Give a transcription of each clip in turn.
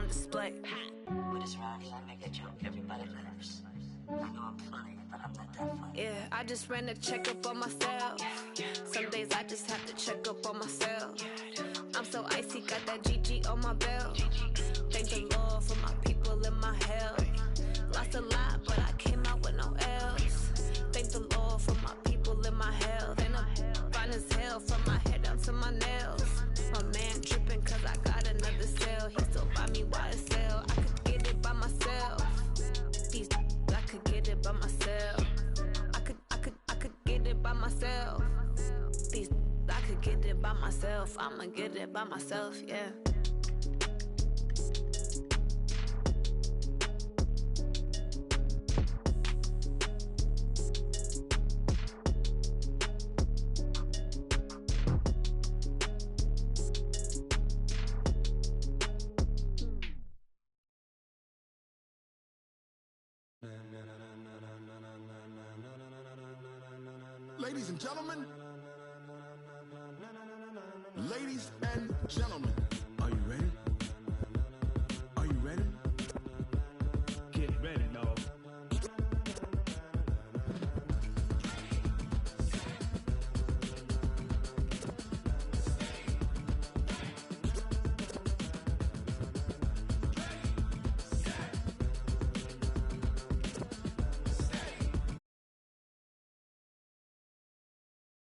display. With this rhyme, I make a joke, everybody laughs. I know I'm funny, but I'm not that funny. Yeah, I just ran a checkup on myself. Some days I just have to check up on myself. I'm so icy, got that GG on my belt. Thank the Lord for my people in my health. Lost a lot, but I came out with no L's. Thank the Lord for my people in my health. And I'm fine as hell from my head down to my nails. My man tripping cause I got another cell. He still buy me YSL. I could get it by myself. These I could get it by myself. I could get it by myself. These I could get it by myself. I'ma get it by myself, yeah. Ladies and gentlemen, ladies and gentlemen, are you ready? Are you ready? Get ready, dog.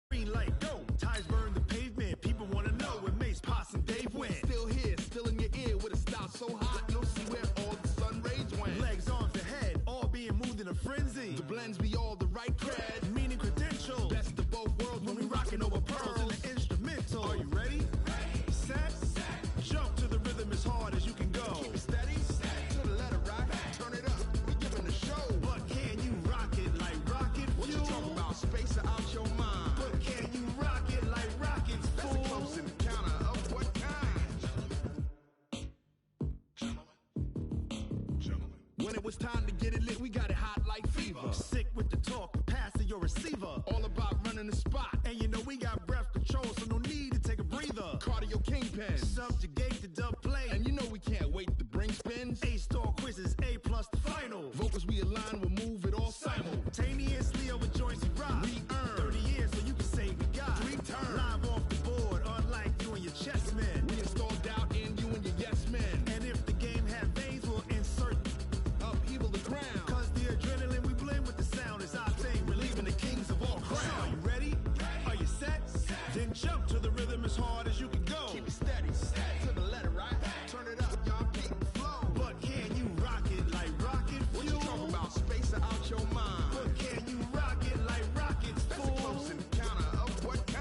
Green light, go. Ties burn the pavement. People want to know where Mace, Posse, and Dave went. Still here, still in your ear with a style so hot, you'll see where all the sun rays went. Legs, arms, and head, all being moved in a frenzy. The blends be all the right cred, meaning credentials. Best of both worlds when we rockin' over pearls in the instrumental. Are you ready? Set, jump to the rhythm as hard as you can go. Keep it steady, to the letter right. Turn it up, we giving the show. But can you rock it like rocket fuel? What you talking about? Space out your mind. But can you rock it like rockets, fool? That's a close encounter of what kind? Gentlemen. When it was time to get it lit, we got it hot like fever. Sick with the talk, pass to your receiver. All about running the spot. And you know we got breath control, so no need to take a breather. Cardio kingpin, subjugate the dub play. And you know we can't wait to bring spins. A-star quizzes, A+ the final. Vocals we align, we'll move it all simultaneously over joints and rock. We earn 30 years, so you can say we got 3 turns. Live off the board, unlike you and your chess men. We install doubt in you and your yes men. And if the game had veins, we'll insert upheaval the ground. Cause the adrenaline we blend with the sound is our thing, relieving the kings of all crowns. So are you ready? Are you set? Then jump to the rhythm as hard as you can go. Keep it steady, to the letter right. Turn it up, y'all keep the flow. But can you rock it like rocket fuel? What you talking about? Space out your mind. But can you rock it like rockets, fool? That's a close encounter of what kind?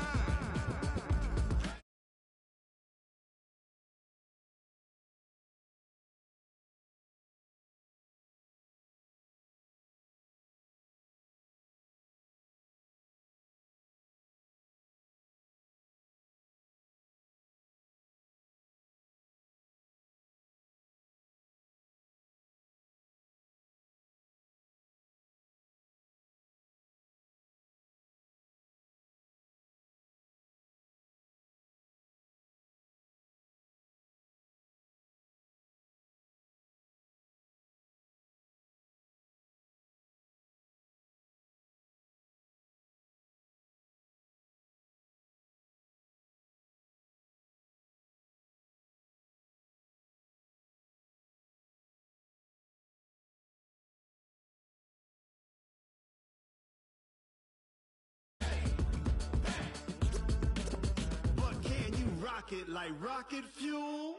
But can you rock it like rocket fuel?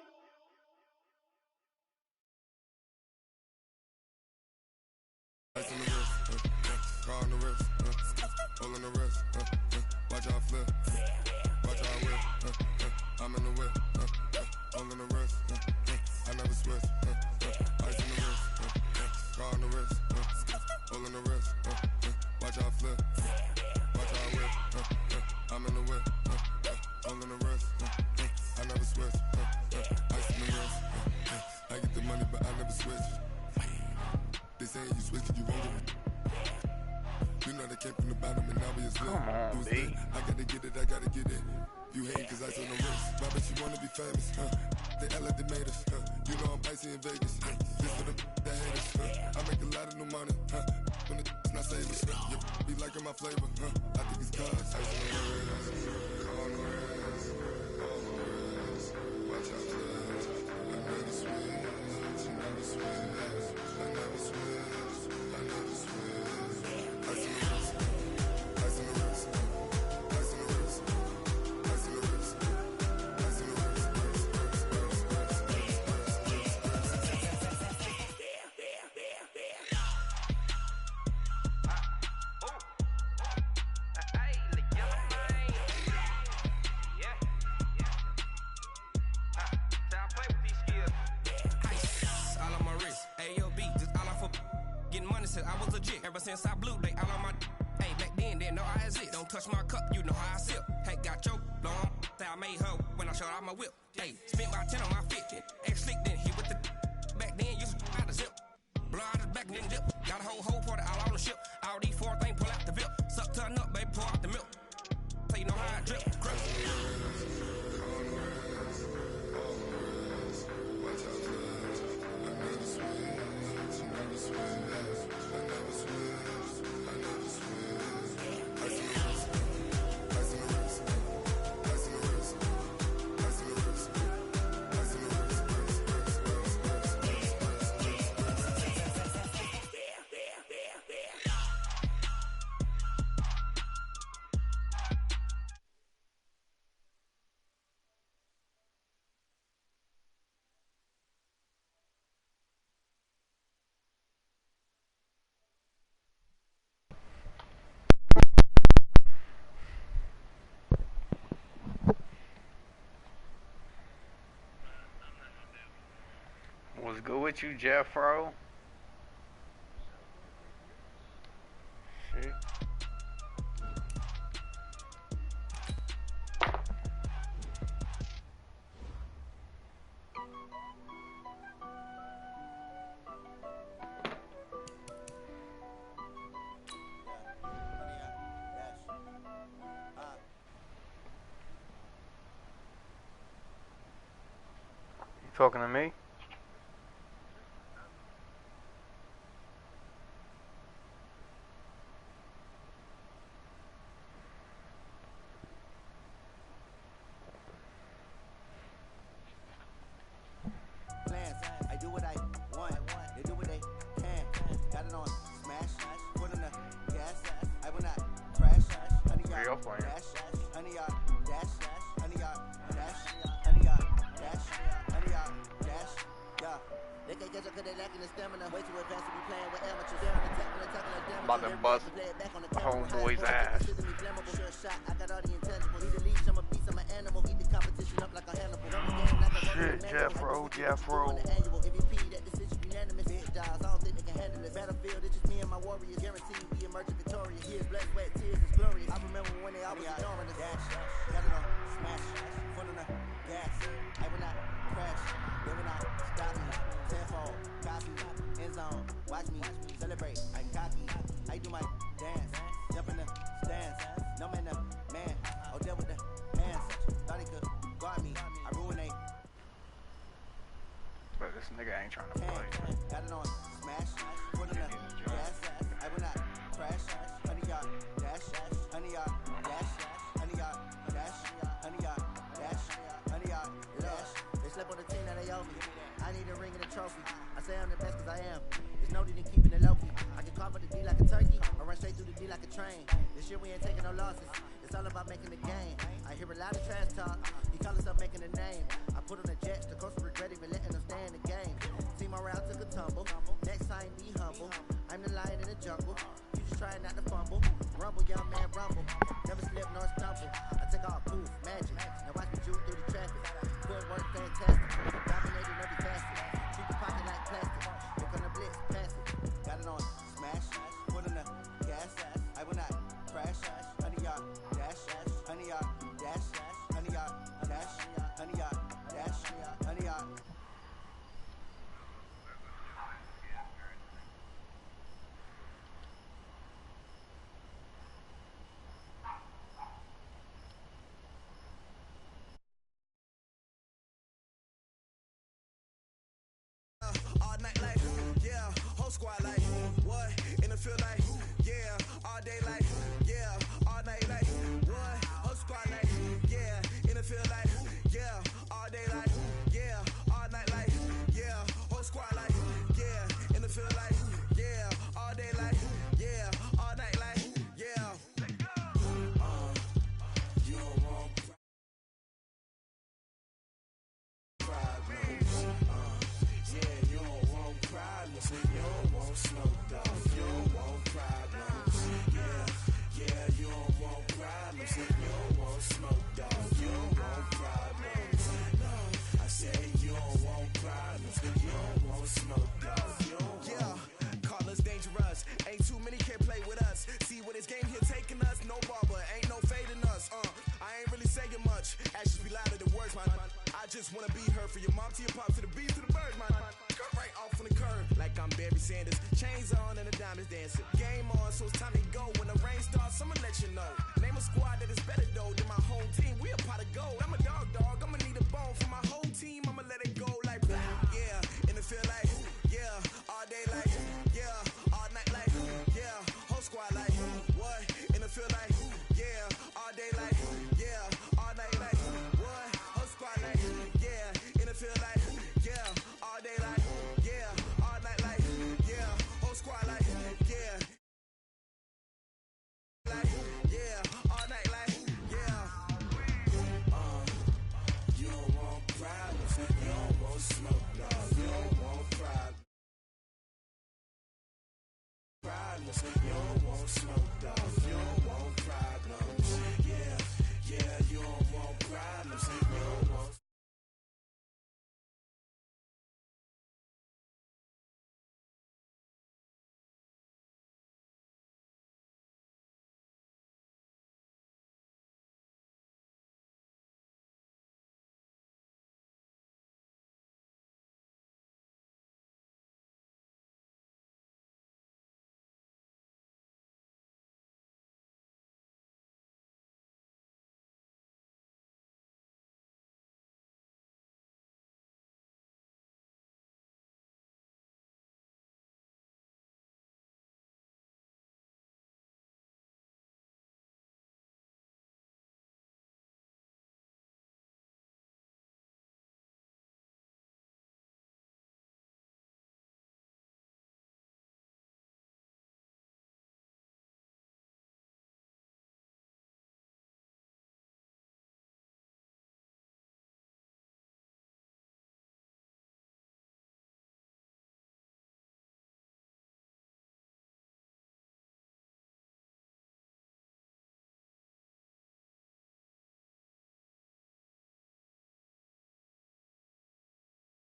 Ice on the wrist, car on the wrist, hole in the wrist, watch how I flip, watch how I whip, I'm in the whip, hole in the wrist, I never switch, ice on the wrist, car on the wrist, hole in the wrist, watch how I flip, watch how I whip, I'm in the whip, hole in the wrist, I never switch, ice on the wrist, I get the money but I never switch. They say you switch it, you won't get it. You know they came from the bottom and now we is lit. Come on, B. I gotta get it, I gotta get it. You hate cause ice on the wrist. My bitch, you wanna be famous, They elevated us, You know I'm ice Tracy in Vegas. This for the that haters. I make a lot of new money. When the not savers. Be liking my flavor. I think it's cause. Ice on the wrist. On the wrist. On the wrist. Watch out, cuz. I never switch. I never switch. I never switch. I never switch. Ice on the wrist. Ice on the wrist. Ice on the wrist. Ice on the wrist. Ice on the wrist. I was legit ever since I blew they all on my hey back then didn't know I exist. Don't touch my cup, you know how I sip. Hey, got your long that I made her when I showed out my whip. Hey, spent about 10 on my fit. Ex slick then hit with the back then used to out the zip. Blow out his back then dip. Got a whole party all on the ship. All these four things pull out the VIP. Suck turn up, baby, pour out the milk. So you know how I drip. Grip. Watch out, cuz. I never switch. I never switch. I never switch. I never switch. Ice on the wrist. Ice on the wrist. Ice on the wrist. Ice on the wrist. Ice on the wrist. What's good with you, Jeffro? Shit. You talking to me? I do what I want, they do what they can. Got it on smash, put in the gas. I will not crash. Honey yard dash, honey yard dash, honey yard dash, honey yard dash, honey yard dash. Yeah, they can't catch up 'cause they lacking the stamina. Way too advanced to be playing with amateurs. I'm about to bust homeboy's ass. Sure shot, I got all the intangibles. Need a leash, I'm a beast, I'm an animal. Eat the competition up like a Hannibal. Shit, Jeffro. MVP, that decision unanimous. Big dogs, I don't think they can handle it. Battlefield, it's just me and my warriors. Guaranteed we emerging victorious. Years, blood, sweat, tears, it's glorious. I remember when they always ignoring us. Dash, got it on smash, foot on the gas. I will not crash, they will not stop me. Tenfold, copy, end zone, watch me celebrate. I'm cocky, I do my dance, jump in the stands. No man, the man, oh, deal with the hands. Thought he could guard me, I ruined they. But this nigga ain't trying to play. Got it on smash, put in the gas. I will not crash, honey yard dash, honey yard dash, honey yard dash, honey yard dash, honey yard dash. They slept on the team that they owe me. I need a ring and a trophy. I say I'm the best 'cause I am. It's noted in keeping it low key. I can carve up the D like a turkey, or run straight through the D like a train. This year we ain't taking no losses. It's all about making the game. I hear a lot of trash talk. He call us up making a name. I put on the jets. The coach regret even letting them stay in the game. See my route took a tumble. Next time be humble. I'm the lion in the jungle. You just trying not to fumble. Rumble, young man, rumble. Never slip nor stumble. I take all poof, magic. Now watch me juke through the traffic. Footwork fantastic. Dominating every facet. Treat the pocket like plastic. Look on the blitz, pass it. Got it on smash. Put in the gas. I will not crash. Honey yard dash. Honey yard dash. Honey yard dash. Honey yard dash. Honey yard. All night like, yeah, whole squad like, what? In the field like, yeah, all day like, yeah, all night like, what? Whole squad like, yeah, in the field like, yeah, all day like, yeah, all night like, yeah, whole squad like, yeah, in the field like, yeah, all day like, yeah, all night like, yeah. You don't want problems. Yeah, you don't want problems. You don't want smoke, dog. You don't want problems. Yeah, you don't want problems. You don't want smoke, dog. You don't want problems. No, I said you don't want problems. You don't want smoke, dog. You don't want. Call us dangerous. Ain't too many can play with us. See what this game here taking us. No barber, ain't no fading us. I ain't really saying much. Actions be louder than words, man. I just wanna be heard. For your mom to your pop to the beat to the bird, man. Cut right off on the curb like I'm Barry Sanders. Chains on and the diamonds dancing. Game on, so it's time to go. When the rain starts, I'ma let you know. Name a squad that is better though than my home team. We a pot of gold. I'm a dog. I'ma need a bone for my whole team. I'ma let it go like blah. Yeah, in the field like, yeah, all day like, yeah, all night like, yeah, whole squad like, what? In the field like, yeah, all day like, yeah, all night like, what? Whole squad like, yeah, in the field like, yeah, all day like, yeah, all night like, yeah, whole squad like, yeah, like, yeah, all night like, yeah. You don't want problems, you don't want smoke, dog. You don't want problems. You don't want smoke, dog. You don't want problems. Yeah, you don't want problems. You don't want.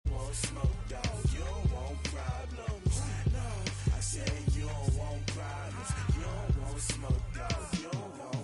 Want smoke, dog. You don't want problems. No, I said you don't want problems. You don't want smoke, dog. You don't want.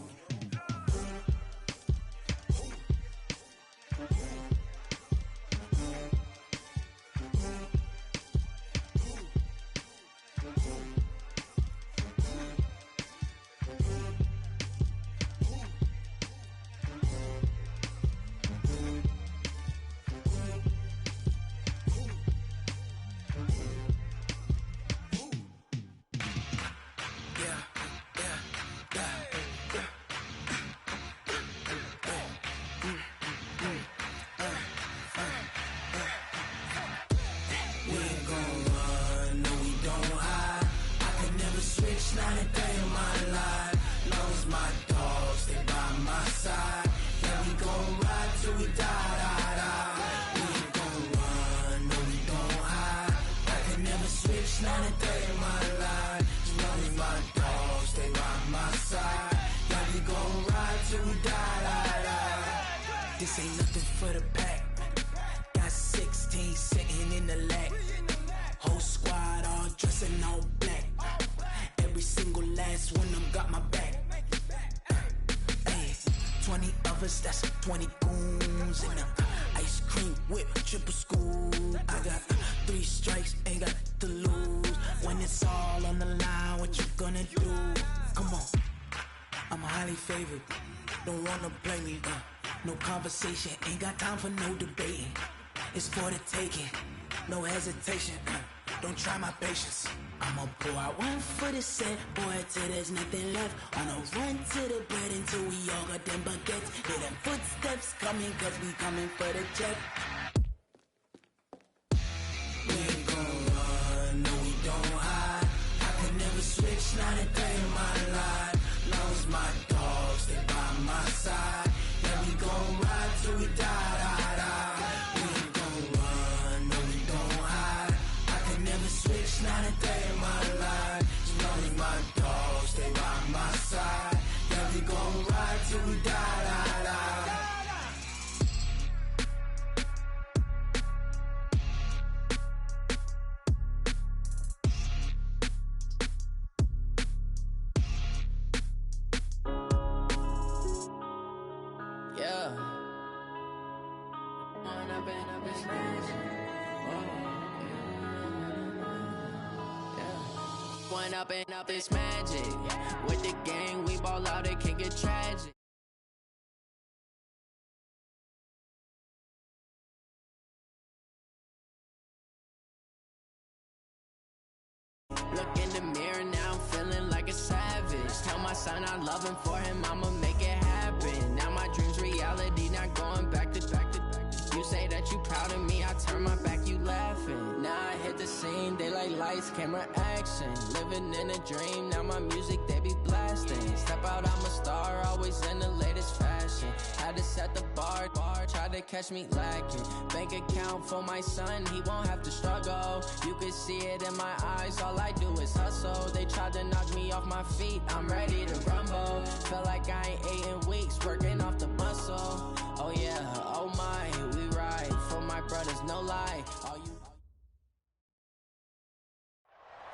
Not a day in my life. Long as my dogs stay by my side. Yeah, we gon' ride till we die, die, die. We ain't gon' run, no, we gon' hide. I can never switch, not a day in my life. As long as my dogs stay by my side. Yeah, we gon' ride till we die, die, die. This ain't nothing for the pack. Got 16 sitting in the lap. Whole squad all dressing all black. Every single last one of them got my back. Ay, 20 of us, that's 20 goons. And ice cream whip, triple scoop. I got 3 strikes, ain't got to lose. When it's all on the line, what you gonna do? Come on, I'm highly favored. Don't wanna play me, no conversation. Ain't got time for no debating. It's for the taking. no hesitation. Don't try my patience. I'ma pour out one for the set, boy, till there's nothing left. On a run to the bread until we all got them baguettes. Hear them footsteps coming, cause we coming for the check. We ain't gon' run, no we don't hide. I could never switch, not a day in my life. Long as my dogs stay by my side. Yeah, we gon' ride till we die, die, die. We ain't gon' run, no we don't hide. I could never switch, not a day in my life. As long as my dogs stay by my side. Yeah, we gon' ride till we die, die, die. Up it's magic. With the gang, we ball out, it can get tragic. Look in the mirror, now I'm feeling like a savage. Tell my son I love him, for him I'ma make it happen. Now my dream's reality, not going back to back to back. You say that you proud of me, I turn my back, you laughing. Now I hit the scene, they like lights, camera, action. Living in a dream, now my music, they be blasting. Step out, I'm a star, always in the latest fashion. Had to set the bar, try to catch me lacking. Bank account for my son, he won't have to struggle. You could see it in my eyes, all I do is hustle. They tried to knock me off my feet, I'm ready to rumble. Feel like I ain't ate in weeks, working off the muscle. Oh yeah, oh my, we ride for my brothers, no lie. All you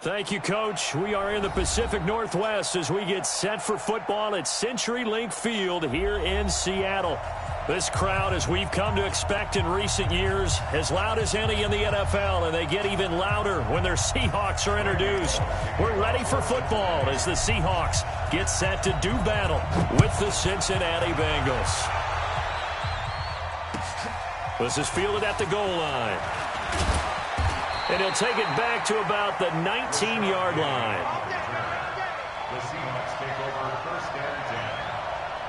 Thank you, Coach. We are in the Pacific Northwest as we get set for football at CenturyLink Field here in Seattle. This crowd, as we've come to expect in recent years, as loud as any in the NFL, and they get even louder when their Seahawks are introduced. We're ready for football as the Seahawks get set to do battle with the Cincinnati Bengals. This is fielded at the goal line. And he'll take it back to about the 19-yard line. The Seahawks take over first and 10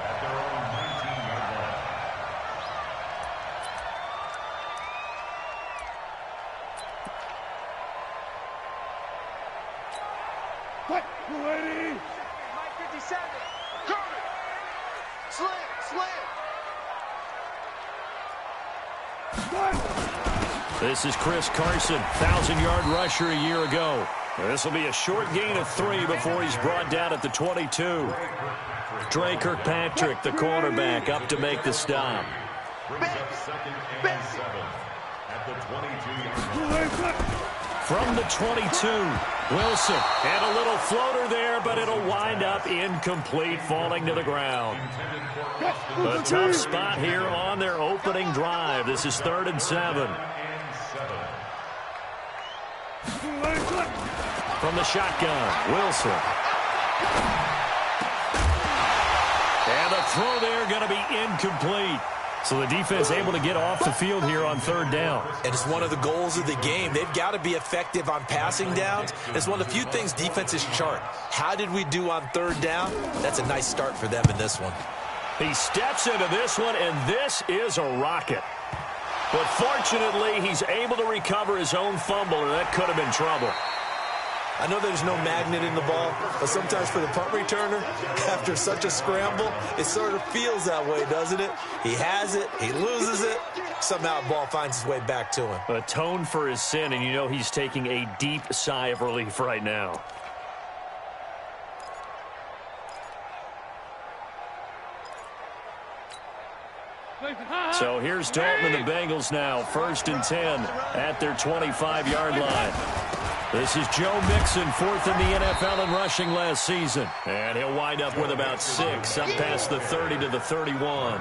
at their own 19-yard line. What? Ready? Mike 57. Coming. Slam. This is Chris Carson, 1,000-yard rusher a year ago. This will be a short gain of 3 before he's brought down at the 22. Dre Kirkpatrick, the cornerback, up to make the stop. Brings up second and 7 at the 22-yard line. From the 22, Wilson. And a little floater there, but it'll wind up incomplete, falling to the ground. A tough spot here on their opening drive. This is 3rd and 7. From the shotgun, Wilson. And the throw there going to be incomplete. So the defense able to get off the field here on 3rd down. And it's one of the goals of the game. They've got to be effective on passing downs. It's one of the few things defenses chart. How did we do on 3rd down? That's a nice start for them in this one. He steps into this one, and this is a rocket. But fortunately, he's able to recover his own fumble, and that could have been trouble. I know there's no magnet in the ball, but sometimes for the punt returner, after such a scramble, it sort of feels that way, doesn't it? He has it, he loses it, somehow the ball finds its way back to him. Atone for his sin, and you know he's taking a deep sigh of relief right now. So here's Dalton and the Bengals now, 1st and 10 at their 25-yard line. This is Joe Mixon, 4th in the NFL in rushing last season. And he'll wind up with about 6, up past the 30 to the 31.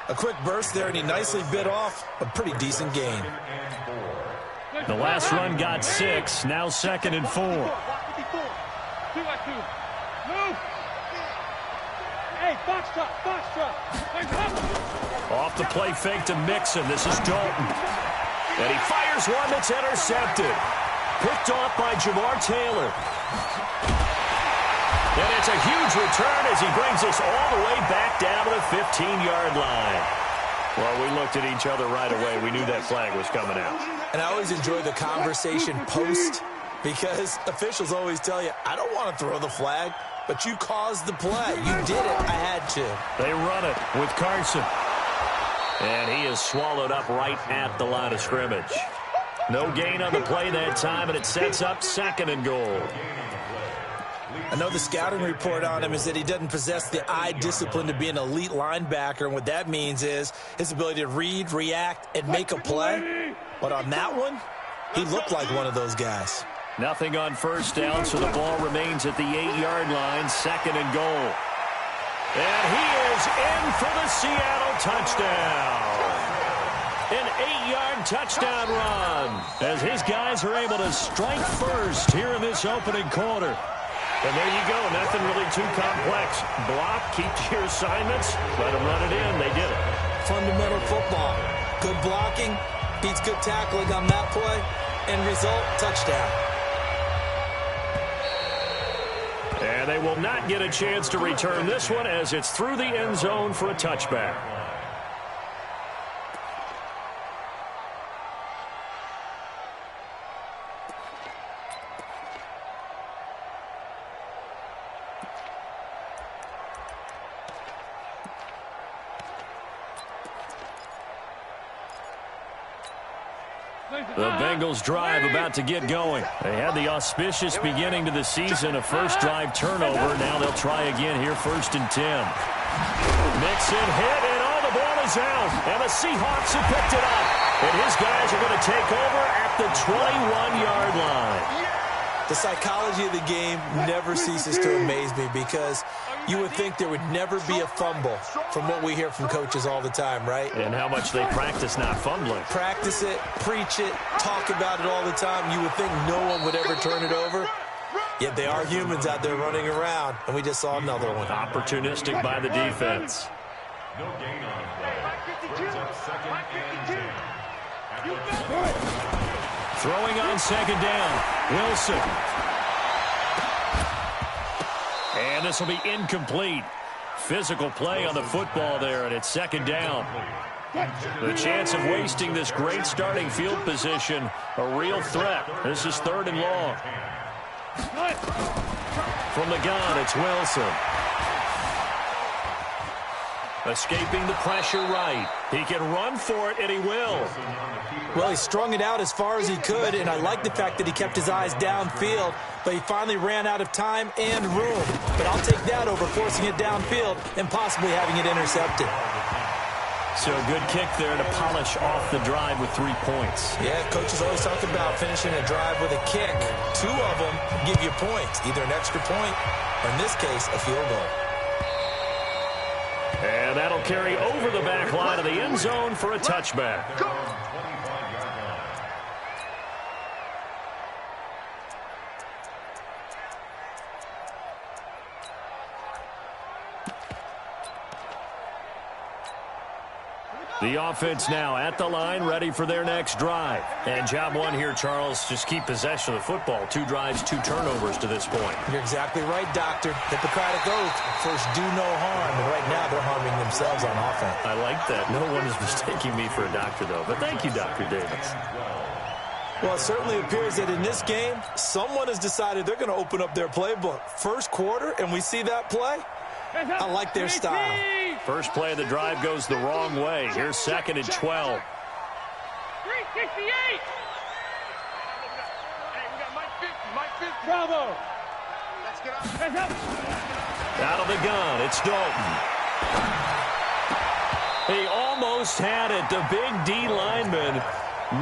A quick burst there, and he nicely bit off a pretty decent gain. The last run got 6, now 2nd and 4. Hey, box truck. Off the play fake to Mixon. This is Dalton. And he fires one that's intercepted. Picked off by Jamar Taylor. And it's a huge return as he brings us all the way back down to the 15-yard line. Well, we looked at each other right away. We knew that flag was coming out. And I always enjoy the conversation post because officials always tell you, I don't want to throw the flag, but you caused the play. You did it. I had to. They run it with Carson. And he is swallowed up right at the line of scrimmage. No gain on the play that time, and it sets up 2nd and goal. I know the scouting report on him is that he doesn't possess the eye discipline to be an elite linebacker, and what that means is his ability to read, react, and make a play. But on that one, he looked like one of those guys. Nothing on first down, so the ball remains at the 8-yard line, 2nd and goal. And he is in for the Seattle touchdown. An 8-yard touchdown run as his guys are able to strike first here in this opening quarter. And there you go. Nothing really too complex. Block, keep to your assignments, let them run it in. They did it. Fundamental football. Good blocking beats good tackling on that play. End result, touchdown. And they will not get a chance to return this one as it's through the end zone for a touchback. The Bengals drive about to get going. They had the auspicious beginning to the season, a first drive turnover. Now they'll try again here, 1st and 10. Mixon hit, and the ball is out. And the Seahawks have picked it up. And his guys are going to take over at the 21-yard line. The psychology of the game never ceases to amaze me because you would think there would never be a fumble from what we hear from coaches all the time, right? And how much they practice not fumbling. Practice it, preach it, talk about it all the time. You would think no one would ever turn it over. Yet they are humans out there running around, and we just saw another one. Opportunistic by the defense. No gain on play. Brings up 2nd and 10. Throwing on 2nd down, Wilson. And this will be incomplete. Physical play on the football there, and it's 2nd down. The chance of wasting this great starting field position, a real threat. This is 3rd and long. From the gun, it's Wilson. Escaping the pressure right. He can run for it, and he will. Well, he strung it out as far as he could, and I like the fact that he kept his eyes downfield, but he finally ran out of time and room. But I'll take that over forcing it downfield and possibly having it intercepted. So a good kick there to polish off the drive with 3 points. Yeah, coaches always talk about finishing a drive with a kick. 2 of them give you points, either an extra point or, in this case, a field goal. And that'll carry over the back line of the end zone for a touchback. The offense now at the line, ready for their next drive. And job one here, Charles, just keep possession of the football. 2 drives, 2 turnovers to this point. You're exactly right, Doctor. Hippocratic oath, first do no harm. And right now they're harming themselves on offense. I like that. No one is mistaking me for a doctor, though. But thank you, Dr. Davis. Well, it certainly appears that in this game, someone has decided they're going to open up their playbook. First quarter, and we see that play. I like their style. First play of the drive goes the wrong way. Here's 2nd and 12. 368. Hey, we got Mike 50. Bravo. Let's get up. Out of the gun, it's Dalton. He almost had it. The big D lineman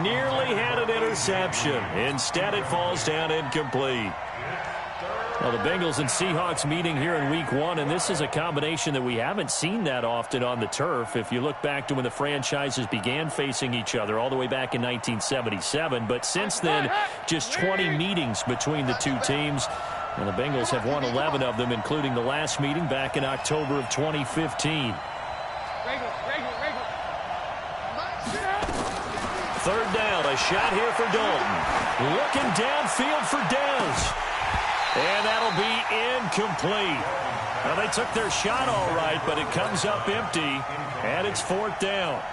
nearly had an interception. Instead, it falls down incomplete. Well, the Bengals and Seahawks meeting here in Week 1, and this is a combination that we haven't seen that often on the turf. If you look back to when the franchises began facing each other all the way back in 1977, but since then, just 20 meetings between the two teams, and the Bengals have won 11 of them, including the last meeting back in October of 2015. Third down, a A shot here for Dalton. Looking downfield for Dez. And that'll be incomplete. Now, they took their shot all right, but it comes up empty, and it's 4th down.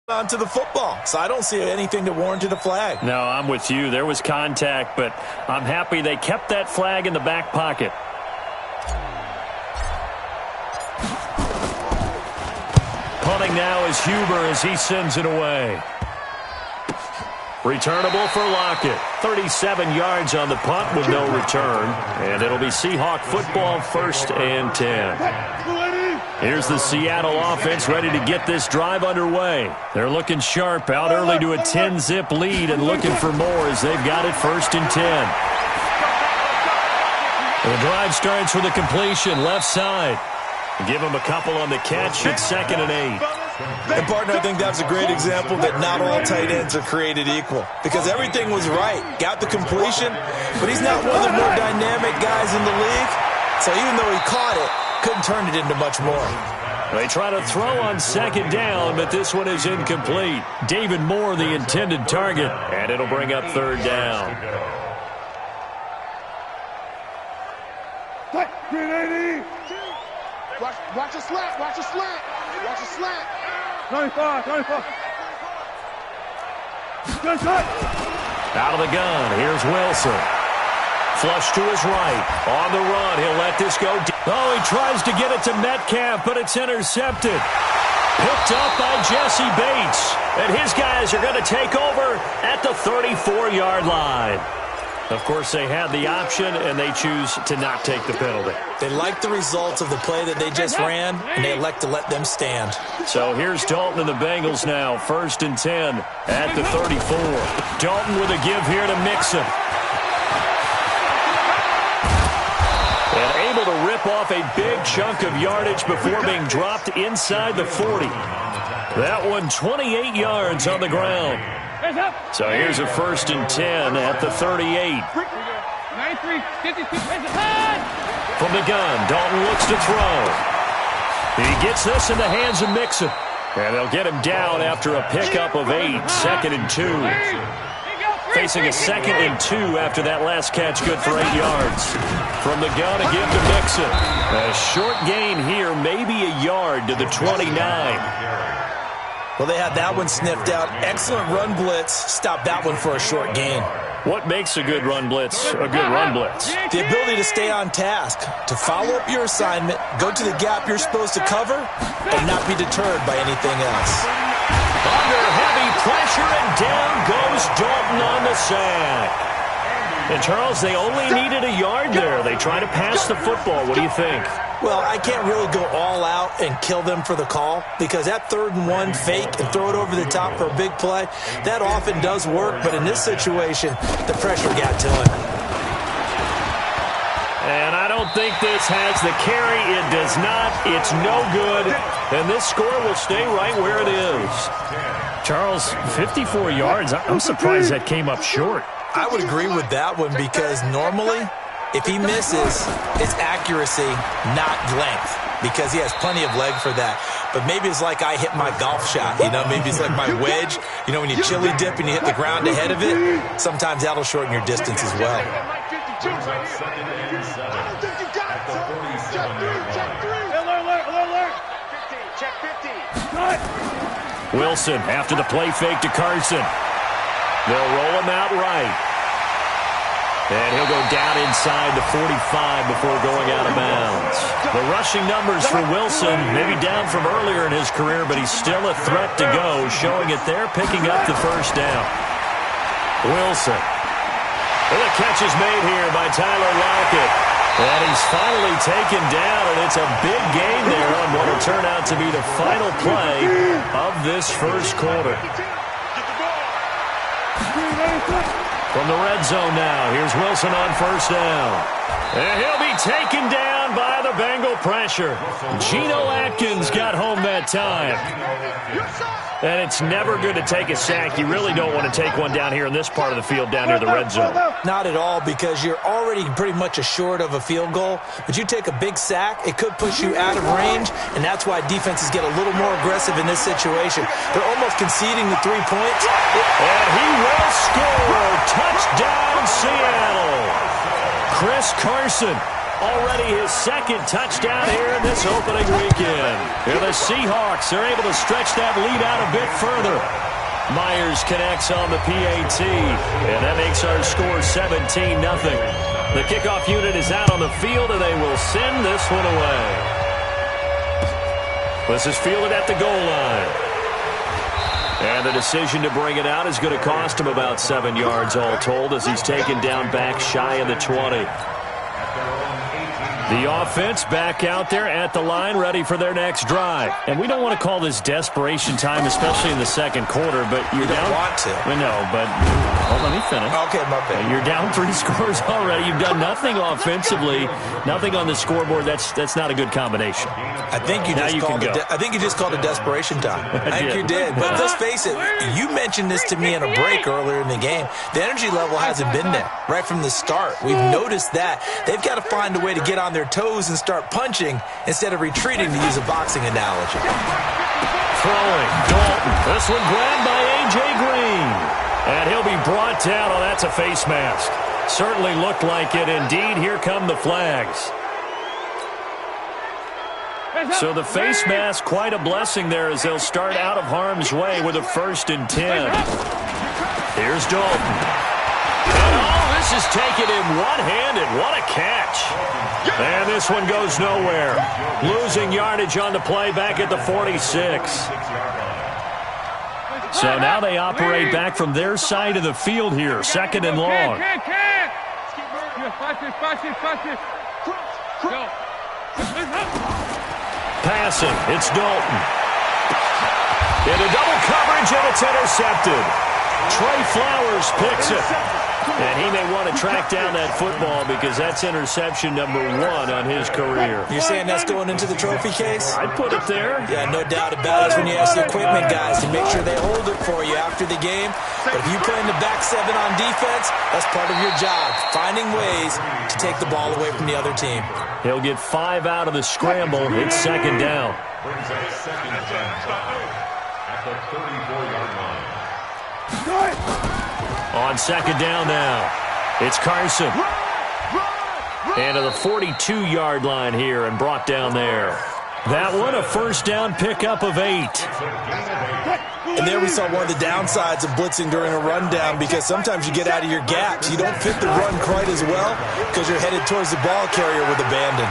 Onto the football, so I don't see anything that warranted a flag. No, I'm with you. There was contact, but I'm happy they kept that flag in the back pocket. Punting now is Huber as he sends it away. Returnable for Lockett. 37 yards on the punt with no return. And it'll be Seahawk football, 1st and 10. Here's the Seattle offense ready to get this drive underway. They're looking sharp, out early to a 10-zip lead and looking for more as they've got it 1st and 10. The drive starts with a completion, left side. Give him a couple on the catch. It's 2nd and 8. And, partner, I think that's a great example that not all tight ends are created equal. Because everything was right. Got the completion, but he's not one of the more dynamic guys in the league. So even though he caught it, couldn't turn it into much more. They try to throw on 2nd down, but this one is incomplete. David Moore, the intended target, and it'll bring up 3rd down. Watch a slant. Watch a slant. Watch a slant. 95. Out of the gun. Here's Wilson. Flush to his right. On the run. He'll let this go. Oh, he tries to get it to Metcalf, but it's intercepted. Picked up by Jesse Bates. And his guys are going to take over at the 34-yard line. Of course, they had the option, and they choose to not take the penalty. They like the results of the play that they just ran, and they elect to let them stand. So here's Dalton and the Bengals now, 1st and 10 at the 34. Dalton with a give here to Mixon. And able to rip off a big chunk of yardage before being dropped inside the 40. That one 28 yards on the ground. So here's a 1st and 10 at the 38. From the gun, Dalton looks to throw. He gets this in the hands of Mixon. And they'll get him down after a pickup of 8, 2nd and 2. Facing a 2nd and 2 after that last catch, good for 8 yards. From the gun, again to Mixon. A short gain here, maybe a yard to the 29. Well, they had that one sniffed out. Excellent run blitz. Stop that one for a short gain. What makes a good run blitz a good run blitz? The ability to stay on task, to follow up your assignment, go to the gap you're supposed to cover, and not be deterred by anything else. Under heavy pressure, and down goes Dalton on the sack. And, Charles, they only needed a yard there. They try to pass the football. What do you think? Well, I can't really go all out and kill them for the call because that 3rd and 1 fake and throw it over the top for a big play, that often does work. But in this situation, the pressure got to him. And I don't think this has the carry. It does not. It's no good. And this score will stay right where it is. Charles, 54 yards. I'm surprised that came up short. I would agree with that one because normally, if he misses, it's accuracy, not length, because he has plenty of leg for that. But maybe it's like I hit my golf shot, maybe it's like my wedge. When you chili dip and you hit the ground ahead of it, sometimes that'll shorten your distance as well. Wilson after the play fake to Carson. They'll roll him out right. And he'll go down inside the 45 before going out of bounds. The rushing numbers for Wilson, maybe down from earlier in his career, but he's still a threat to go, showing it there, picking up the 1st down. Wilson. And the catch is made here by Tyler Lockett. And he's finally taken down, and it's a big gain there on what will turn out to be the final play of this 1st quarter. From the red zone now, here's Wilson on 1st down. And he'll be taken down by the Bengal pressure. Geno Atkins got home that time. And it's never good to take a sack. You really don't want to take one down here in this part of the field, down near the red zone. Not at all, because you're already pretty much assured of a field goal. But you take a big sack, it could push you out of range, and that's why defenses get a little more aggressive in this situation. They're almost conceding the 3 points. And he will score. Touchdown, Seattle. Chris Carson. Already his second touchdown here in this opening weekend. Here the Seahawks are able to stretch that lead out a bit further. Myers connects on the PAT, and that makes our score 17-0. The kickoff unit is out on the field, and they will send this one away. This is fielded at the goal line. And the decision to bring it out is going to cost him about 7 yards all told, as he's taken down back shy of the 20. The offense back out there at the line, ready for their next drive. And we don't want to call this desperation time, especially in the second quarter, but you're down. You don't want to. No, but let me finish. Okay, my bad. You're down 3 scores already. You've done nothing offensively, nothing on the scoreboard. That's not a good combination. I think you just called it desperation time. I think you did. But let's face it, you mentioned this to me in a break earlier in the game. The energy level hasn't been there right from the start. We've noticed that. They've got to find a way to get on their toes and start punching instead of retreating, to use a boxing analogy. Throwing, Dalton. This one grabbed by A.J. Green. And he'll be brought down. Oh, that's a face mask. Certainly looked like it. Indeed, here come the flags. So the face mask, quite a blessing there, as they'll start out of harm's way with a 1st and 10. Here's Dalton. And this is taken in one-handed. What a catch. And this one goes nowhere. Losing yardage on the play back at the 46. So now they operate back from their side of the field here. 2nd and long. Passing. It's Dalton. Into double coverage, and it's intercepted. Trey Flowers picks it. And he may want to track down that football, because that's interception number 1 on his career. You're saying that's going into the trophy case? I'd put it there. Yeah, no doubt about it. When you ask the equipment guys to make sure they hold it for you after the game. But if you play in the back 7 on defense, that's part of your job, finding ways to take the ball away from the other team. He'll get 5 out of the scramble. It's 2nd down. Brings up 2nd and 10 at the 34-yard line. On 2nd down now, it's Carson. And to the 42-yard line here, and brought down there. That one, a 1st down pickup of 8. And there we saw one of the downsides of blitzing during a rundown, because sometimes you get out of your gaps. You don't fit the run quite as well because you're headed towards the ball carrier with abandon.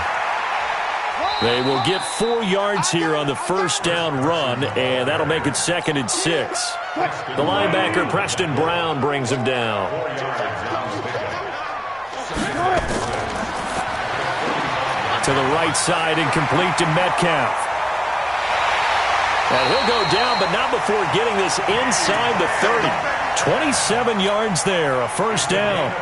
They will get 4 yards here on the 1st down run, and that'll make it 2nd and 6. The linebacker, Preston Brown, brings him down. To the right side, incomplete to Metcalf. And he'll go down, but not before getting this inside the 30. 27 yards there, a 1st down.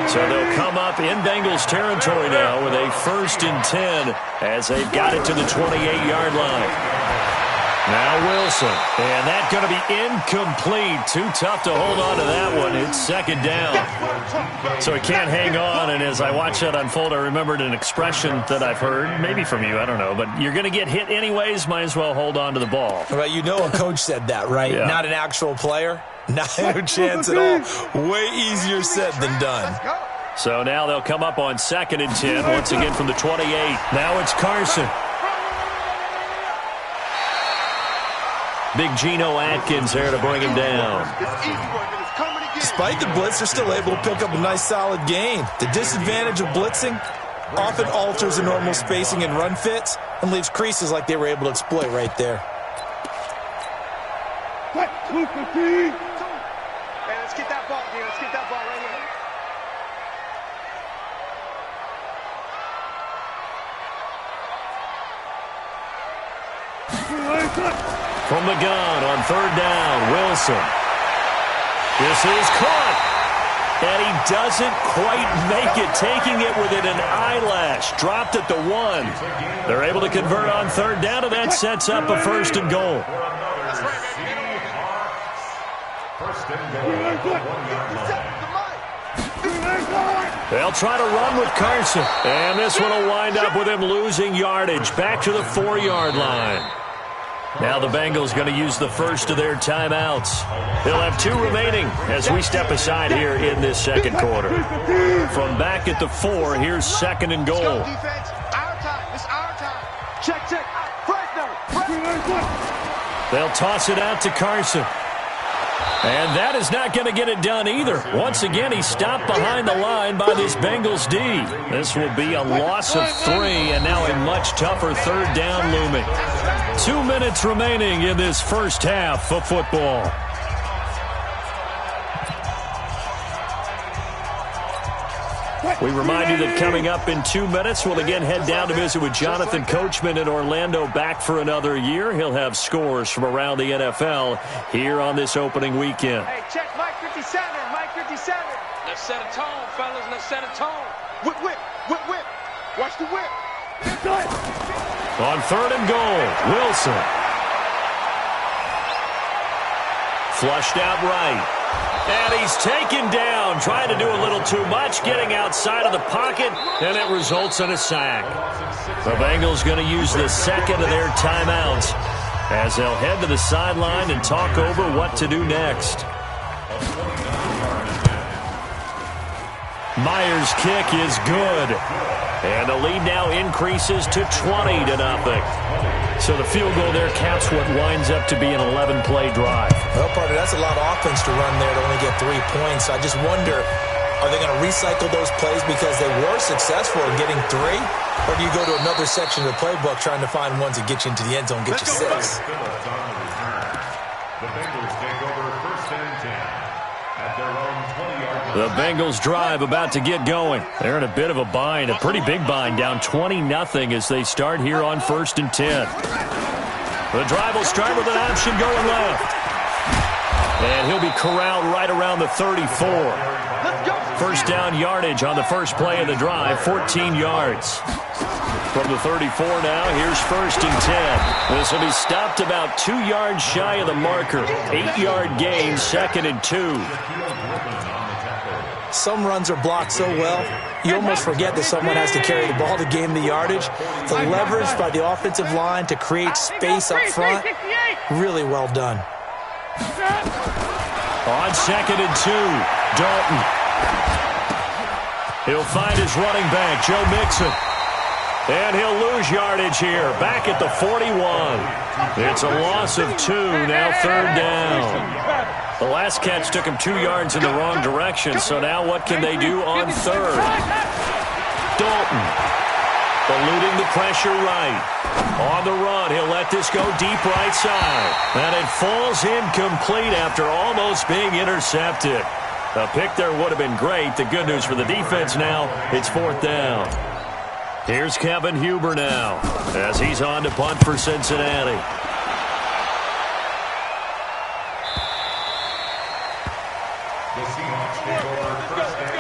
So they'll come up in Bengals territory now with a 1st and 10 as they've got it to the 28-yard line. Now Wilson, and that's going to be incomplete. Too tough to hold on to that one. It's 2nd down. So he can't hang on, and as I watch that unfold, I remembered an expression that I've heard, maybe from you, I don't know, but you're going to get hit anyways, might as well hold on to the ball. Well, you know a coach said that, right? Yeah. Not an actual player. Not a chance at all. Way easier said than done. So now they'll come up on 2nd and 10, once again from the 28. Now it's Carson. Big Geno Atkins there to bring him down. Despite the blitz, they're still able to pick up a nice solid gain. The disadvantage of blitzing often alters the normal spacing and run fits and leaves creases like they were able to exploit right there. Hey, let's get that ball, dude. Let's get that ball right here. From the gun on 3rd down, Wilson. This is caught. And he doesn't quite make it, taking it within an eyelash. Dropped at the 1. They're able to convert on third down, and that sets up a 1st and goal. They'll try to run with Carson. And this one will wind up with him losing yardage. Back to the 4-yard line. Now the Bengals going to use the first of their timeouts. They'll have 2 remaining as we step aside here in this second quarter. From back at the 4, here's 2nd and goal. Let's go, defense. Our time. It's our time. Check, check. They'll toss it out to Carson. And that is not going to get it done either. Once again, he's stopped behind the line by this Bengals D. This will be a loss of 3, and now a much tougher third down looming. 2 minutes remaining in this first half of football. We remind you that coming up in 2 minutes, we'll again head down to visit with Jonathan Coachman in Orlando, back for another year. He'll have scores from around the NFL here on this opening weekend. Hey, check Mike 57, Mike 57. Let's set a tone, fellas. Let's set a tone. Whip, whip, whip, whip. Watch the whip. On 3rd and goal, Wilson. Flushed out right. And he's taken down, trying to do a little too much, getting outside of the pocket, and it results in a sack. The Bengals going to use the 2nd of their timeouts as they'll head to the sideline and talk over what to do next. Myers' kick is good. And the lead now increases to 20-0. So the field goal there caps what winds up to be an 11-play drive. Well, partner, that's a lot of offense to run there to only get 3 points. I just wonder, are they going to recycle those plays because they were successful in getting 3? Or do you go to another section of the playbook trying to find ones that get you into the end zone and get you 6? The Bengals take over 1st and 10 at their own 20-yard line. The Bengals drive about to get going. They're in a bit of a bind, a pretty big bind, down 20-0 as they start here on 1st and 10. The drive will start with an option going left. And he'll be corralled right around the 34. First down yardage on the first play of the drive, 14 yards. From the 34 now, here's 1st and 10. This will be stopped about 2 yards shy of the marker. 8-yard gain, 2nd and 2. Some runs are blocked so well, you almost forget that someone has to carry the ball to gain the yardage. The leverage by the offensive line to create space up front, really well done. On 2nd and 2, Dalton. He'll find his running back, Joe Mixon. And he'll lose yardage here, back at the 41. It's a loss of 2, now 3rd down. The last catch took him 2 yards in the wrong direction, so now what can they do on 3rd? Dalton, eluding the pressure right. On the run, he'll let this go deep right side. And it falls incomplete after almost being intercepted. A pick there would have been great. The good news for the defense now, it's 4th down. Here's Kevin Huber now as he's on to punt for Cincinnati. The Seahawks take over 1st and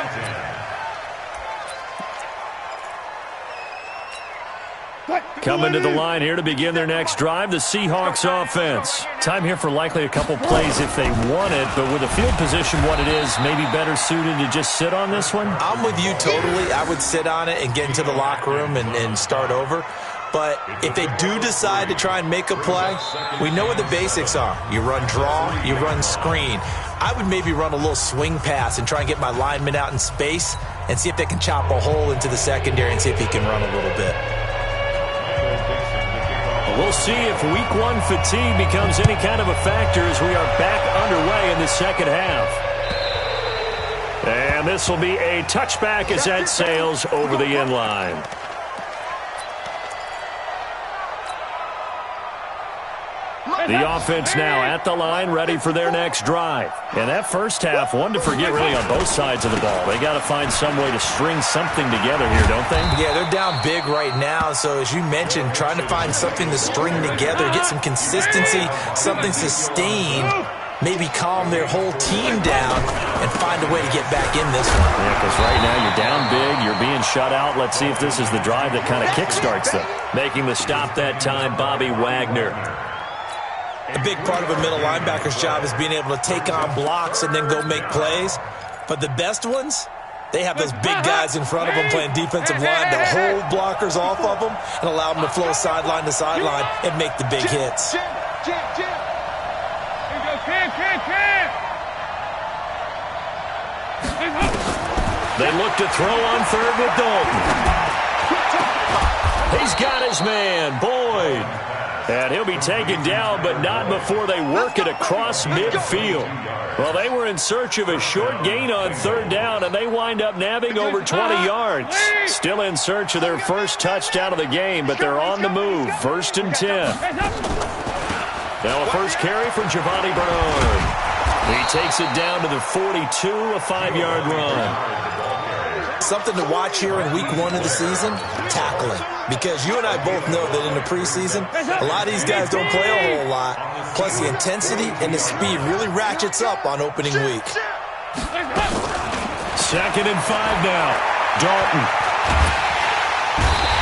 10. Coming to the line here to begin their next drive, the Seahawks offense. Time here for likely a couple plays if they want it, but with the field position what it is, maybe better suited to just sit on this one? I'm with you totally. I would sit on it and get into the locker room and start over. But if they do decide to try and make a play, we know what the basics are. You run draw, you run screen. I would maybe run a little swing pass and try and get my lineman out in space and see if they can chop a hole into the secondary and see if he can run a little bit. We'll see if week 1 fatigue becomes any kind of a factor as we are back underway in the second half. And this will be a touchback as that sails over the end line. The offense now at the line, ready for their next drive. And that first half, one to forget really on both sides of the ball. They got to find some way to string something together here, don't they? Yeah, they're down big right now. So as you mentioned, trying to find something to string together, get some consistency, something sustained maybe calm their whole team down and find a way to get back in this one. Yeah, because right now you're down big, you're being shut out. Let's see if this is the drive that kind of kickstarts them. Making the stop that time, Bobby Wagner. A big part of a middle linebacker's job is being able to take on blocks and then go make plays. But the best ones, they have those big guys in front of them playing defensive line to hold blockers off of them and allow them to flow sideline to sideline and make the big hits. They look to throw on third with Dalton. He's got his man, Boyd. And he'll be taken down, but not before they work it across midfield. Well, they were in search of a short gain on third down, and they wind up nabbing over 20 yards. Still in search of their first touchdown of the game, but they're on the move. 1st and 10. Now a first carry for Giovanni Bernard. He takes it down to the 42, a 5-yard run. Something to watch here in week 1 of the season, tackling. Because you and I both know that in the preseason, a lot of these guys don't play a whole lot. Plus the intensity and the speed really ratchets up on opening week. 2nd and 5 now. Dalton.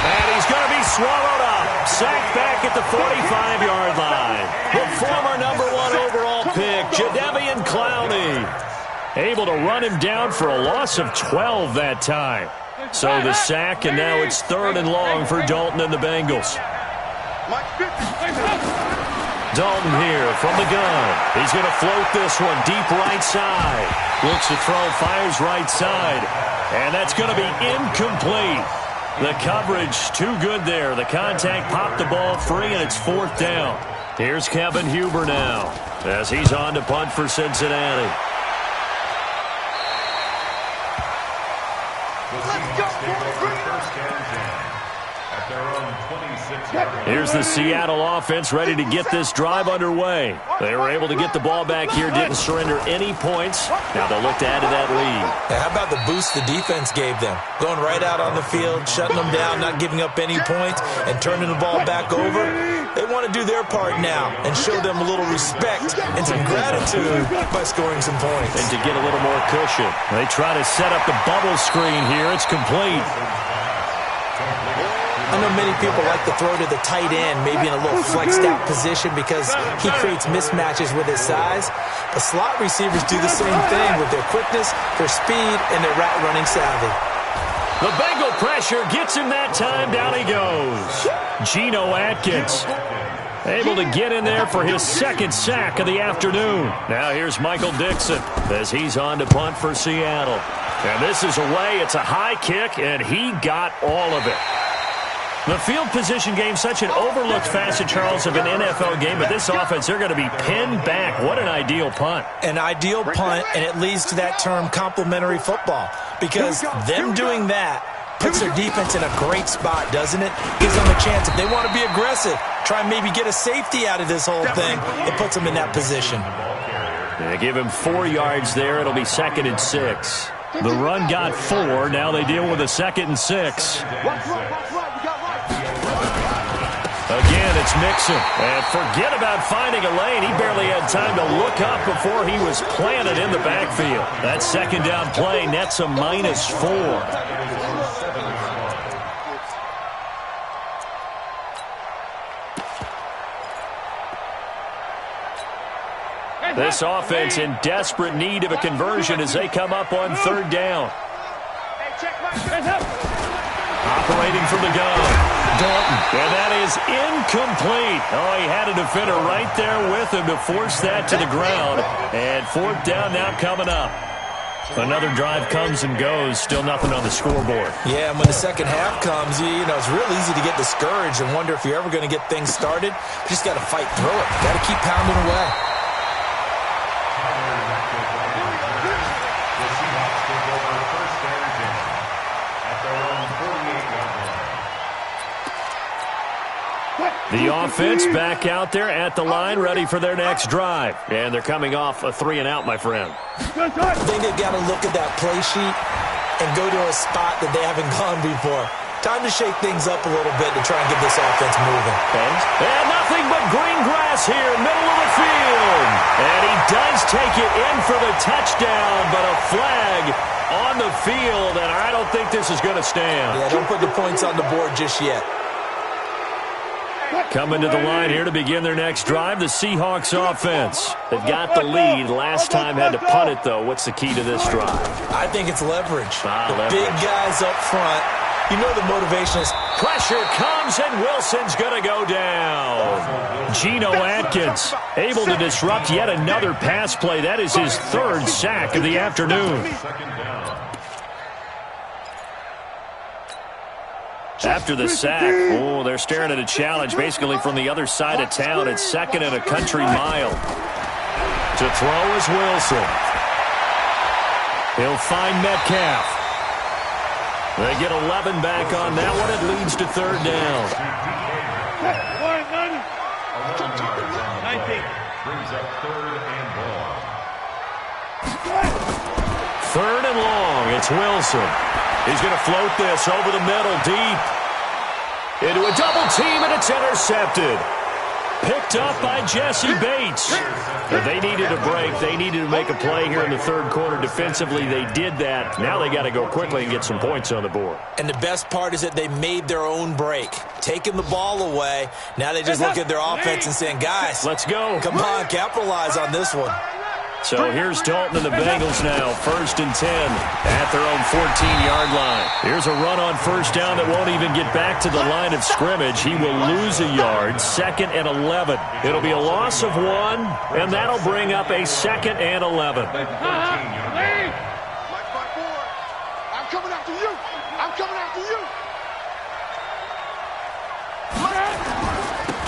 And he's going to be swallowed up. Sacked back at the 45-yard line. The former #1 overall pick, Jadeveon Clowney. Able to run him down for a loss of 12 that time. So the sack, and now it's 3rd and long for Dalton and the Bengals. Dalton here from the gun. He's going to float this one deep right side. Looks to throw, fires right side. And that's going to be incomplete. The coverage too good there. The contact popped the ball free, and it's 4th down. Here's Kevin Huber now as he's on to punt for Cincinnati. Here's the Seattle offense ready to get this drive underway. They were able to get the ball back here, didn't surrender any points. Now they'll look to add to that lead. Now, how about the boost the defense gave them? Going right out on the field, shutting them down, not giving up any points, and turning the ball back over. They want to do their part now and show them a little respect and some gratitude by scoring some points. And to get a little more cushion. They try to set up the bubble screen here. It's complete. I know many people like to throw to the tight end, maybe in a little flexed out position because he creates mismatches with his size. But slot receivers do the same thing with their quickness, their speed, and their route running savvy. The Bengal pressure gets him that time. Down he goes. Geno Atkins able to get in there for his 2nd sack of the afternoon. Now here's Michael Dixon as he's on to punt for Seattle. And this is away. It's a high kick, and he got all of it. The field position game, such an overlooked facet, Charles, of an NFL game, but this offense, they're going to be pinned back. What an ideal punt. An ideal punt, and it leads to that term complementary football, because them doing that puts their defense in a great spot, doesn't it? Gives them a chance. If they want to be aggressive, try and maybe get a safety out of this whole thing, it puts them in that position. They give him 4 yards there. It'll be 2nd and 6. The run got 4. Now they deal with a 2nd and 6. Again, it's Mixon. And forget about finding a lane. He barely had time to look up before he was planted in the backfield. That 2nd down play nets a -4. This offense in desperate need of a conversion as they come up on 3rd down. Operating from the gun. Dalton. And that is incomplete. Oh, he had a defender right there with him to force that to the ground. And 4th down now coming up. Another drive comes and goes. Still nothing on the scoreboard. Yeah, and when the second half comes, you know, it's real easy to get discouraged and wonder if you're ever going to get things started. You just got to fight through it. Got to keep pounding away. The offense back out there at the line, ready for their next drive. And they're coming off a 3-and-out, my friend. I think they've got to look at that play sheet and go to a spot that they haven't gone before. Time to shake things up a little bit to try and get this offense moving. And nothing but green grass here, middle of the field. And he take it in for the touchdown, but a flag on the field, and I don't think this is going to stand. Yeah, don't put the points on the board just yet. Coming to the line here to begin their next drive, the Seahawks offense. They've got the lead. Last time had to punt it, though. What's the key to this drive? I think it's leverage. Leverage. Big guys up front. You know the motivation is... Pressure comes, and Wilson's going to go down. Geno Atkins able to disrupt yet another pass play. That is his third sack of the afternoon. After the sack, they're staring at a challenge basically from the other side of town. It's second and a country mile. To throw is Wilson. He'll find Metcalf. They get 11 back on that one. It leads to third down. Third and long. It's Wilson. He's going to float this over the middle, deep. Into a double team, and it's intercepted. Picked up by Jesse Bates. But they needed a break. They needed to make a play here in the third quarter. Defensively, they did that. Now they got to go quickly and get some points on the board. And the best part is that they made their own break. Taking the ball away. Now they just look at their offense and saying, guys, let's go. Come on, capitalize on this one. So here's Dalton and the Bengals now, 1st and 10 at their own 14-yard line. Here's a run on first down that won't even get back to the line of scrimmage. He will lose a yard, 2nd and 11. It'll be a loss of 1, and that'll bring up a 2nd and 11. I'm coming after you. I'm coming after you.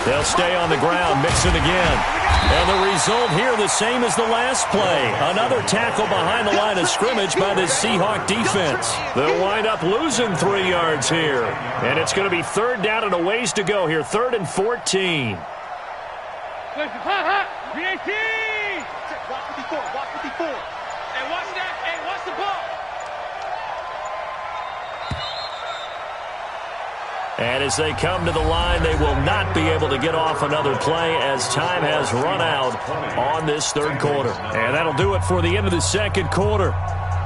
They'll stay on the ground, mix it again. And the result here, the same as the last play. Another tackle behind the line of scrimmage by the Seahawk defense. They'll wind up losing 3 yards here. And it's going to be third down and a ways to go here. 3rd and 14. Watch 54. Watch 54. Hey, watch that. Hey, watch the ball. And as they come to the line, they will not be able to get off another play as time has run out on this third quarter. And that'll do it for the end of the second quarter.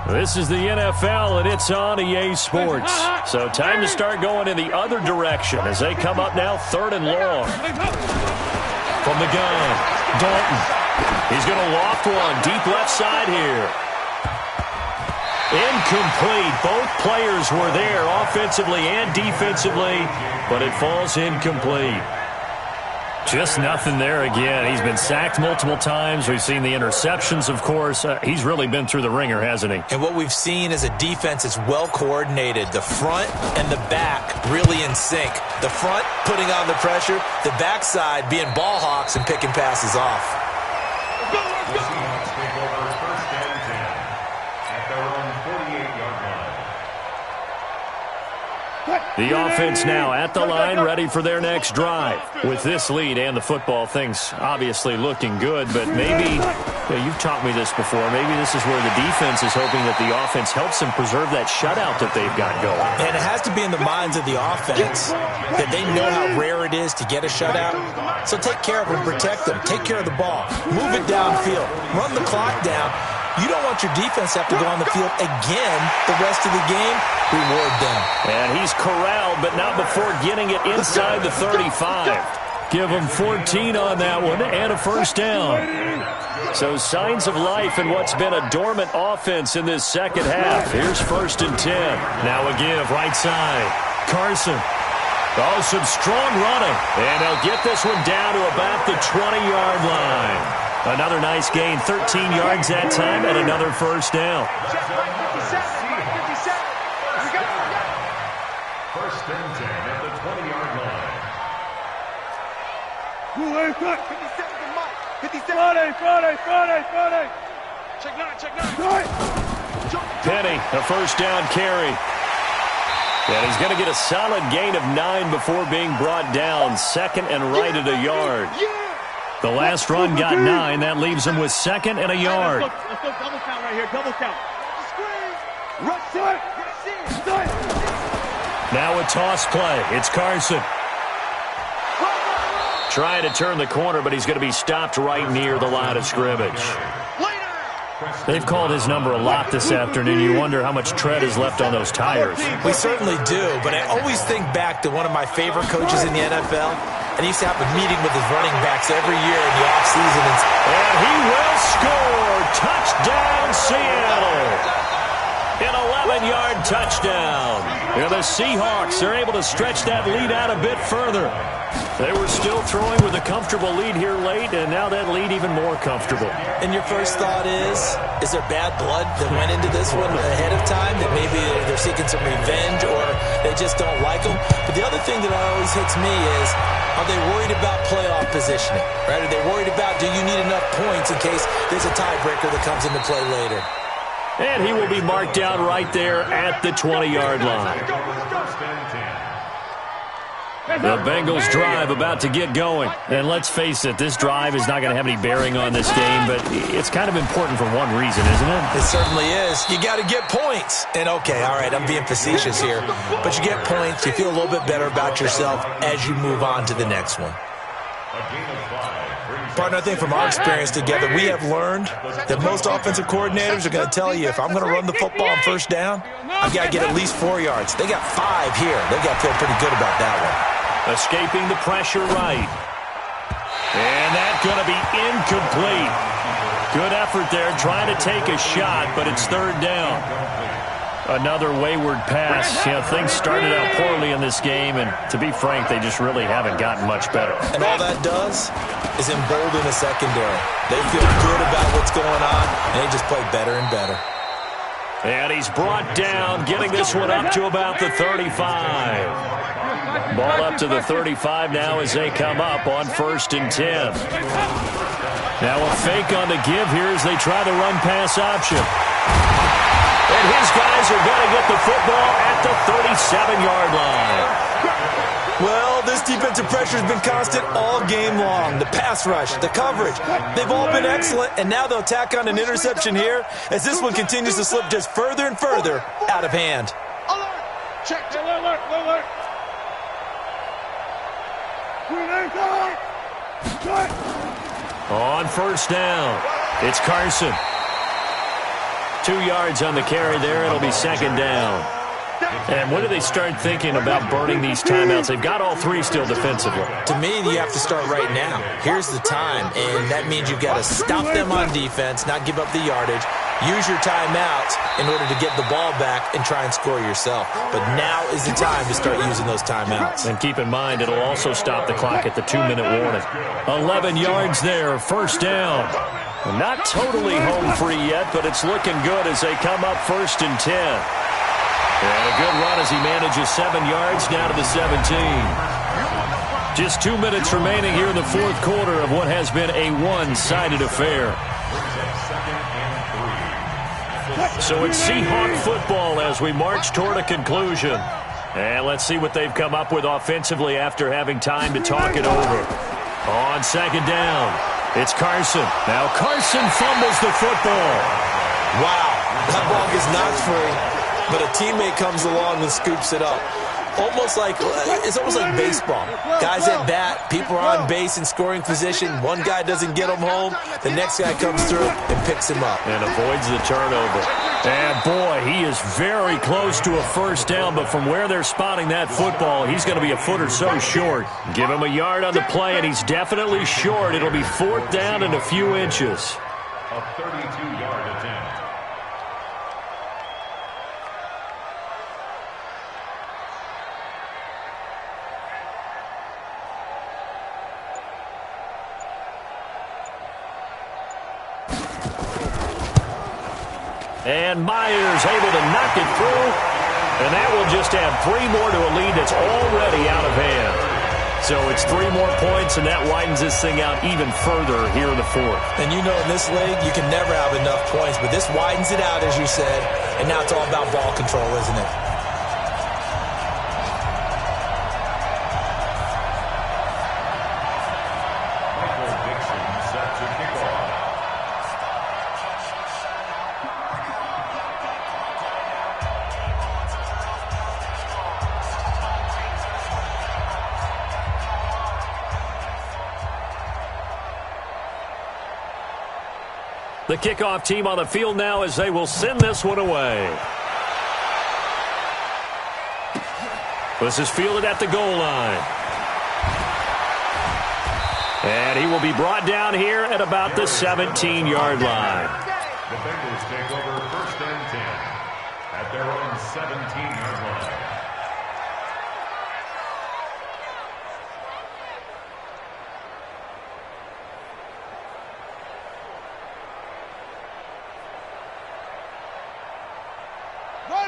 This is the NFL, and it's on EA Sports. So time to start going in the other direction as they come up now 3rd and long. From the gun, Dalton. He's going to loft one deep left side here. Incomplete. Both players were there offensively and defensively, but it falls incomplete. Just nothing there again. He's been sacked multiple times. We've seen the interceptions, of course. He's really been through the ringer, hasn't he? And what we've seen is a defense that's well coordinated. The front and the back really in sync. The front putting on the pressure, the backside being ball hawks and picking passes off. The offense now at the line, ready for their next drive. With this lead and the football, things obviously looking good, but maybe, you've taught me this before, maybe this is where the defense is hoping that the offense helps them preserve that shutout that they've got going. And it has to be in the minds of the offense that they know how rare it is to get a shutout. So take care of them, protect them, take care of the ball, move it downfield, run the clock down. You don't want your defense to have to go on the field again the rest of the game. Reward them. And he's corralled, but not before getting it inside the 35. Give him 14 on that one and a first down. So signs of life in what's been a dormant offense in this second half. Here's 1st and 10. Now a give right side. Carson. Oh, some strong running. And they'll get this one down to about the 20-yard line. Another nice gain, 13 yards that time, and another first down. 1st and 10 at the 20-yard line. 57. Check nine. Penny, a first down carry. And he's going to get a solid gain of 9 before being brought down. 2nd and right at a yard. The last run got 9. That leaves him with 2nd and a yard. Let's go double count right here. Double count. Now a toss play. It's Carson. trying to turn the corner, but he's going to be stopped right near the line of scrimmage. They've called his number a lot this afternoon. You wonder how much tread is left on those tires. We certainly do, but I always think back to one of my favorite coaches in the NFL, and he used to have a meeting with his running backs every year in the offseason. And he will score! Touchdown, Seattle! An 11-yard touchdown. And the Seahawks are able to stretch that lead out a bit further. They were still throwing with a comfortable lead here late, and now that lead even more comfortable. And your first thought is there bad blood that went into this one ahead of time, that maybe they're seeking some revenge or they just don't like them? But the other thing that always hits me is, are they worried about playoff positioning? Right? Are they worried about, do you need enough points in case there's a tiebreaker that comes into play later? And he will be marked down right there at the 20-yard line. The Bengals drive about to get going. And let's face it, this drive is not going to have any bearing on this game, but it's kind of important for one reason, isn't it? It certainly is. You got to get points. And okay, all right, I'm being facetious here, but you get points, you feel a little bit better about yourself as you move on to the next one. Partner, I think from our experience together, we have learned that most offensive coordinators are going to tell you, if I'm going to run the football on first down, I've got to get at least 4 yards. They got 5 here. They've got to feel pretty good about that one. Escaping the pressure right. And that's going to be incomplete. Good effort there, trying to take a shot, but it's third down. Another wayward pass. You know, things started out poorly in this game, and to be frank, they just really haven't gotten much better. And all that does is embolden the secondary. They feel good about what's going on, and they just play better and better. And he's brought down, getting this one up to about the 35. Ball up to the 35 now as they come up on 1st and 10. Now a fake on the give here as they try the run-pass option. And his guys are going to get the football at the 37-yard line. Well, this defensive pressure has been constant all game long. The pass rush, the coverage, they've all been excellent, and now they'll tack on an interception here as this one continues to slip just further and further out of hand. Check. Alert. On 1st down, it's Carson. 2 yards on the carry there. It'll be 2nd down. And when do they start thinking about burning these timeouts? They've got all 3 still defensively. To me, you have to start right now. Here's the time, and that means you've got to stop them on defense, not give up the yardage, use your timeouts in order to get the ball back and try and score yourself. But now is the time to start using those timeouts. And keep in mind, it'll also stop the clock at the 2-minute warning. 11 yards there, 1st down. Not totally home free yet, but it's looking good as they come up 1st and 10. And a good run as he manages 7 yards down to the 17. Just 2 minutes remaining here in the 4th quarter of what has been a one-sided affair. So it's Seahawk football as we march toward a conclusion. And let's see what they've come up with offensively after having time to talk it over. On 2nd down, it's Carson. Now Carson fumbles the football. Wow, that ball gets knocked free, but a teammate comes along and scoops it up. It's almost like baseball. Guys at bat, people are on base in scoring position. One guy doesn't get him home. The next guy comes through and picks him up. And avoids the turnover. And boy, he is very close to a 1st down, but from where they're spotting that football, he's going to be a foot or so short. Give him a yard on the play, and he's definitely short. It'll be 4th down and a few inches. A 32-yard attempt. And Myers able to knock it through. And that will just add 3 more to a lead that's already out of hand. So it's 3 more points, and that widens this thing out even further here in the 4th. And you know in this league, you can never have enough points, but this widens it out, as you said. And now it's all about ball control, isn't it? The kickoff team on the field now as they will send this one away. This is fielded at the goal line. And he will be brought down here at about the 17-yard line. The Bengals take over 1st and 10 at their own 17-yard line.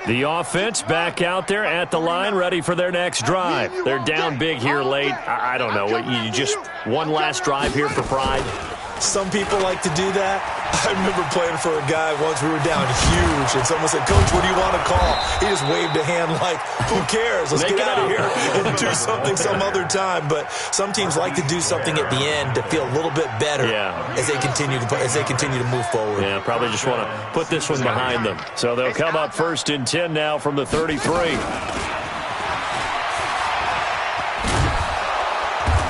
The offense back out there at the line, ready for their next drive. They're down big here late. I don't know. You just one last drive here for pride? Some people like to do that. I remember playing for a guy once. We were down huge, and someone said, "Coach, what do you want to call?" He just waved a hand like, "Who cares? Let's get out of here and do something some other time." But some teams like to do something at the end to feel a little bit better as they continue to move forward. Yeah, probably just want to put this one behind them. So they'll come up 1st and 10 now from the 33.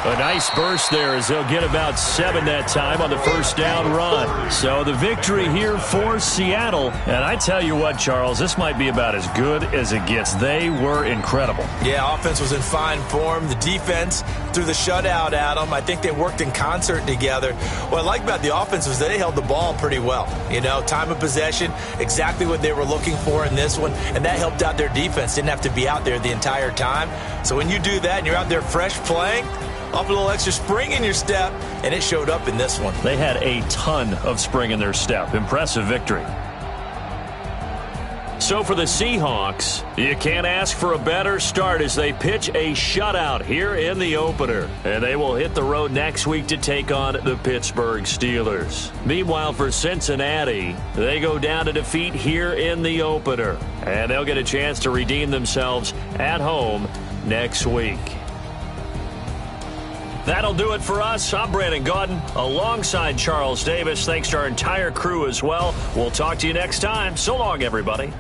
A nice burst there as they'll get about 7 that time on the 1st down run. So the victory here for Seattle. And I tell you what, Charles, this might be about as good as it gets. They were incredible. Yeah, offense was in fine form. The defense threw the shutout at them. I think they worked in concert together. What I like about the offense was they held the ball pretty well. You know, time of possession, exactly what they were looking for in this one. And that helped out their defense. Didn't have to be out there the entire time. So when you do that and you're out there fresh playing, off a little extra spring in your step, and it showed up in this one. They had a ton of spring in their step. Impressive victory. So for the Seahawks, you can't ask for a better start as they pitch a shutout here in the opener. And they will hit the road next week to take on the Pittsburgh Steelers. Meanwhile, for Cincinnati, they go down to defeat here in the opener. And they'll get a chance to redeem themselves at home next week. That'll do it for us. I'm Brandon Gaudin alongside Charles Davis. Thanks to our entire crew as well. We'll talk to you next time. So long, everybody.